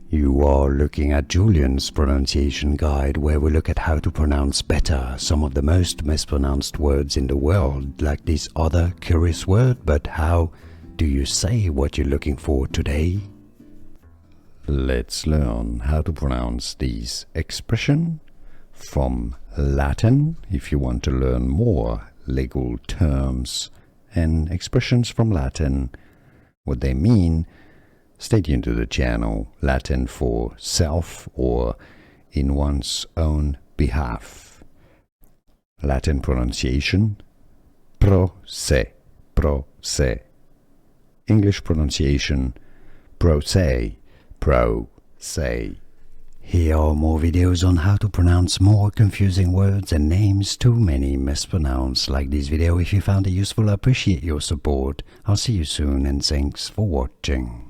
You are looking at Julian's pronunciation guide, where we look at how to pronounce better some of the most mispronounced words in the world, like this other curious word. But how do you say what you're looking for today? Let's learn how to pronounce these expressions from Latin. If you want to learn more legal terms and expressions from Latin, what they mean, stay tuned to the channel. Latin for self or in one's own behalf. Latin pronunciation: pro se, pro se. English pronunciation: pro se, pro se. Here are more videos on how to pronounce more confusing words and names too many mispronounced. Like this video if you found it useful. I appreciate your support. I'll see you soon and thanks for watching.